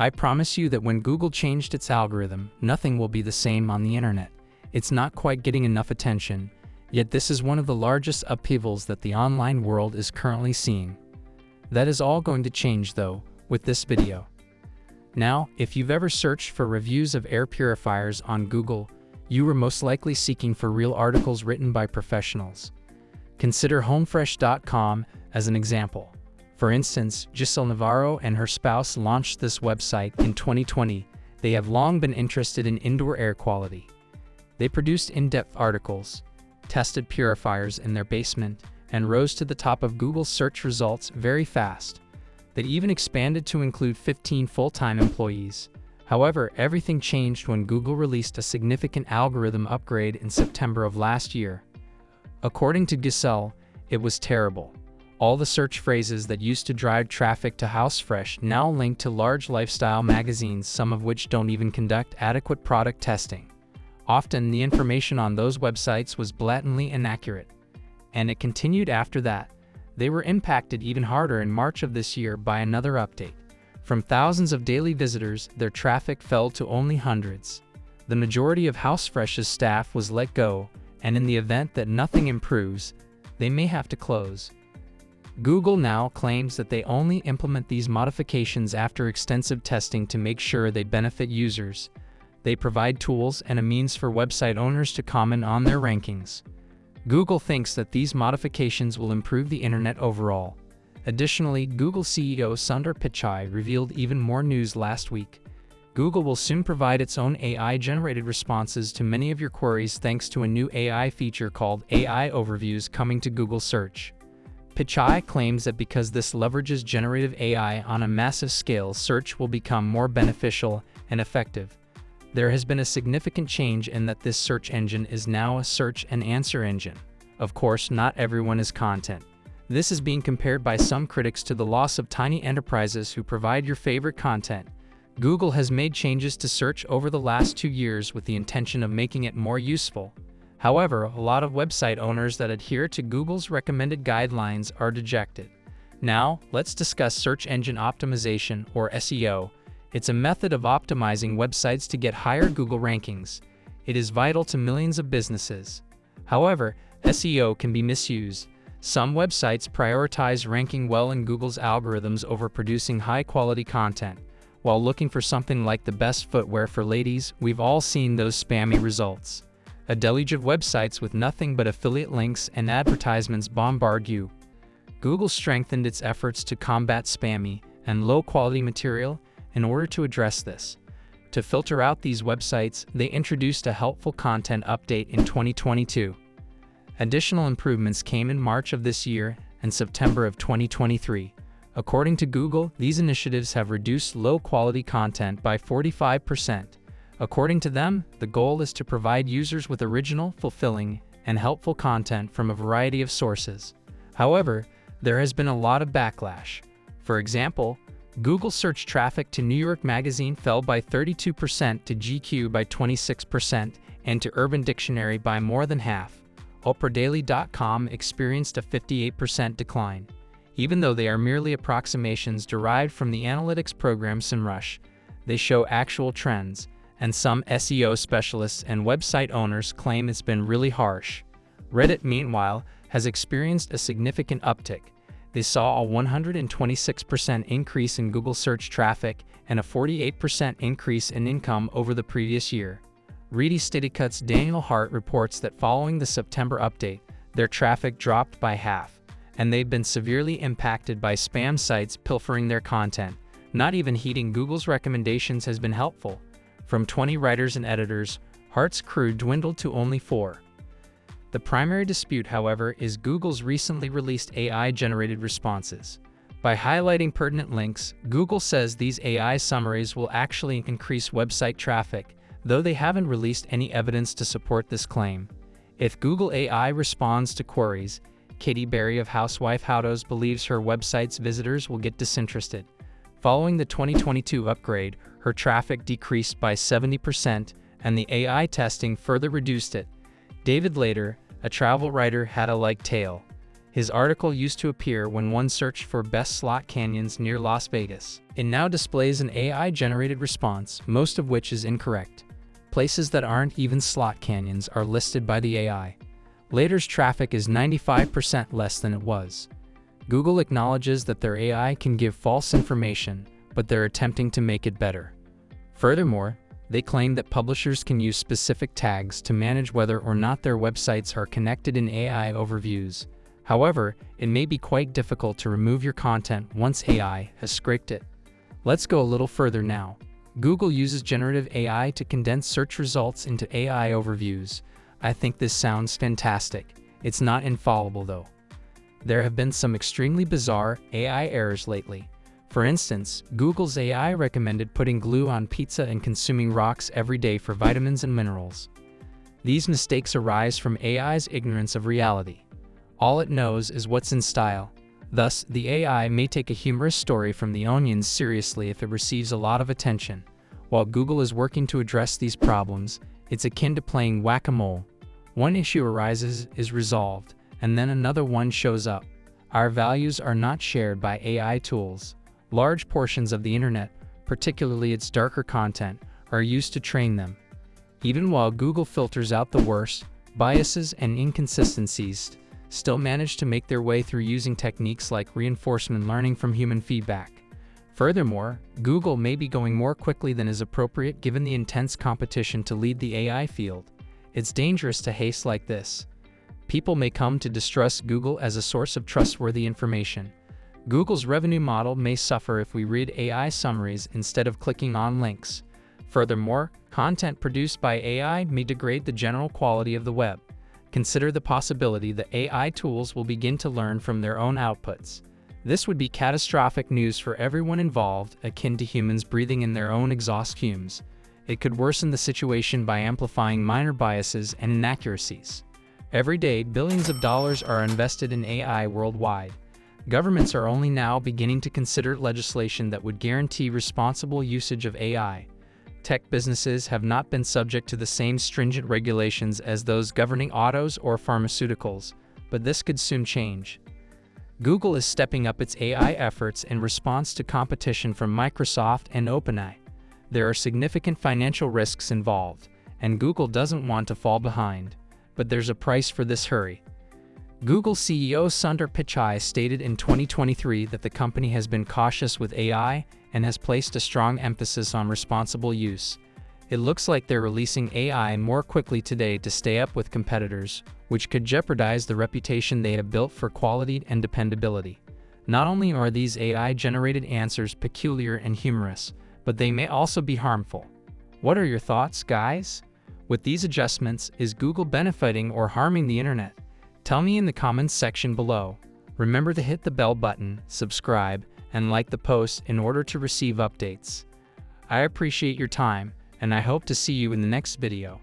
I promise you that when Google changed its algorithm, nothing will be the same on the internet. It's not quite getting enough attention, yet this is one of the largest upheavals that the online world is currently seeing. That is all going to change though, with this video. Now, if you've ever searched for reviews of air purifiers on Google, you were most likely seeking for real articles written by professionals. Consider homefresh.com as an example. For instance, Giselle Navarro and her spouse launched this website in 2020. They have long been interested in indoor air quality. They produced in-depth articles, tested purifiers in their basement, and rose to the top of Google's search results very fast. They even expanded to include 15 full-time employees. However, everything changed when Google released a significant algorithm upgrade in September of last year. According to Giselle, it was terrible. All the search phrases that used to drive traffic to HouseFresh now link to large lifestyle magazines, some of which don't even conduct adequate product testing. Often, the information on those websites was blatantly inaccurate. And it continued after that. They were impacted even harder in March of this year by another update. From thousands of daily visitors, their traffic fell to only hundreds. The majority of HouseFresh's staff was let go, and in the event that nothing improves, they may have to close. Google now claims that they only implement these modifications after extensive testing to make sure they benefit users. They provide tools and a means for website owners to comment on their rankings. Google thinks that these modifications will improve the internet overall. Additionally, Google CEO Sundar Pichai revealed even more news last week. Google will soon provide its own AI-generated responses to many of your queries thanks to a new AI feature called AI Overviews coming to Google Search. Pichai claims that because this leverages generative AI on a massive scale, search will become more beneficial and effective. There has been a significant change in that this search engine is now a search and answer engine. Of course, not everyone is content. This is being compared by some critics to the loss of tiny enterprises who provide your favorite content. Google has made changes to search over the last 2 years with the intention of making it more useful. However, a lot of website owners that adhere to Google's recommended guidelines are dejected. Now, let's discuss search engine optimization, or SEO. It's a method of optimizing websites to get higher Google rankings. It is vital to millions of businesses. However, SEO can be misused. Some websites prioritize ranking well in Google's algorithms over producing high-quality content. While looking for something like the best footwear for ladies, we've all seen those spammy results. A deluge of websites with nothing but affiliate links and advertisements bombard you. Google strengthened its efforts to combat spammy and low-quality material in order to address this. To filter out these websites, they introduced a helpful content update in 2022. Additional improvements came in March of this year and September of 2023. According to Google, these initiatives have reduced low-quality content by 45%. According to them, the goal is to provide users with original, fulfilling, and helpful content from a variety of sources. However, there has been a lot of backlash. For example, Google search traffic to New York Magazine fell by 32%, to GQ by 26%, and to Urban Dictionary by more than half. OprahDaily.com experienced a 58% decline. Even though they are merely approximations derived from the analytics program SEMrush, they show actual trends. And some SEO specialists and website owners claim it's been really harsh. Reddit, meanwhile, has experienced a significant uptick. They saw a 126% increase in Google search traffic and a 48% increase in income over the previous year. Reedy Steadycut's Daniel Hart reports that following the September update, their traffic dropped by half, and they've been severely impacted by spam sites pilfering their content. Not even heeding Google's recommendations has been helpful. From 20 writers and editors, Hart's crew dwindled to only 4. The primary dispute, however, is Google's recently released AI-generated responses. By highlighting pertinent links, Google says these AI summaries will actually increase website traffic, though they haven't released any evidence to support this claim. If Google AI responds to queries, Katy Berry of Housewife Howdos believes her website's visitors will get disinterested. Following the 2022 upgrade, her traffic decreased by 70%, and the AI testing further reduced it. David Later, a travel writer, had a like tale. His article used to appear when one searched for best slot canyons near Las Vegas. It now displays an AI-generated response, most of which is incorrect. Places that aren't even slot canyons are listed by the AI. Later's traffic is 95% less than it was. Google acknowledges that their AI can give false information, but they're attempting to make it better. Furthermore, they claim that publishers can use specific tags to manage whether or not their websites are connected in AI overviews. However, it may be quite difficult to remove your content once AI has scraped it. Let's go a little further now. Google uses generative AI to condense search results into AI overviews. I think this sounds fantastic. It's not infallible though. There have been some extremely bizarre AI errors lately. For instance, Google's AI recommended putting glue on pizza and consuming rocks every day for vitamins and minerals. These mistakes arise from AI's ignorance of reality. All it knows is what's in style. Thus, the AI may take a humorous story from The Onion seriously if it receives a lot of attention. While Google is working to address these problems, it's akin to playing whack-a-mole. One issue arises, is resolved, and then another one shows up. Our values are not shared by AI tools. Large portions of the internet, particularly its darker content, are used to train them. Even while Google filters out the worst, biases and inconsistencies still manage to make their way through using techniques like reinforcement learning from human feedback. Furthermore, Google may be going more quickly than is appropriate given the intense competition to lead the AI field. It's dangerous to haste like this. People may come to distrust Google as a source of trustworthy information. Google's revenue model may suffer if we read AI summaries instead of clicking on links. Furthermore, content produced by AI may degrade the general quality of the web. Consider the possibility that AI tools will begin to learn from their own outputs. This would be catastrophic news for everyone involved, akin to humans breathing in their own exhaust fumes. It could worsen the situation by amplifying minor biases and inaccuracies. Every day, billions of dollars are invested in AI worldwide. Governments are only now beginning to consider legislation that would guarantee responsible usage of AI. Tech businesses have not been subject to the same stringent regulations as those governing autos or pharmaceuticals, but this could soon change. Google is stepping up its AI efforts in response to competition from Microsoft and OpenAI. There are significant financial risks involved, and Google doesn't want to fall behind. But there's a price for this hurry. Google CEO Sundar Pichai stated in 2023 that the company has been cautious with AI and has placed a strong emphasis on responsible use. It looks like they're releasing AI more quickly today to stay up with competitors, which could jeopardize the reputation they have built for quality and dependability. Not only are these AI-generated answers peculiar and humorous, but they may also be harmful. What are your thoughts, guys? With these adjustments, is Google benefiting or harming the internet? Tell me in the comments section below. Remember to hit the bell button, subscribe, and like the post in order to receive updates. I appreciate your time, and I hope to see you in the next video.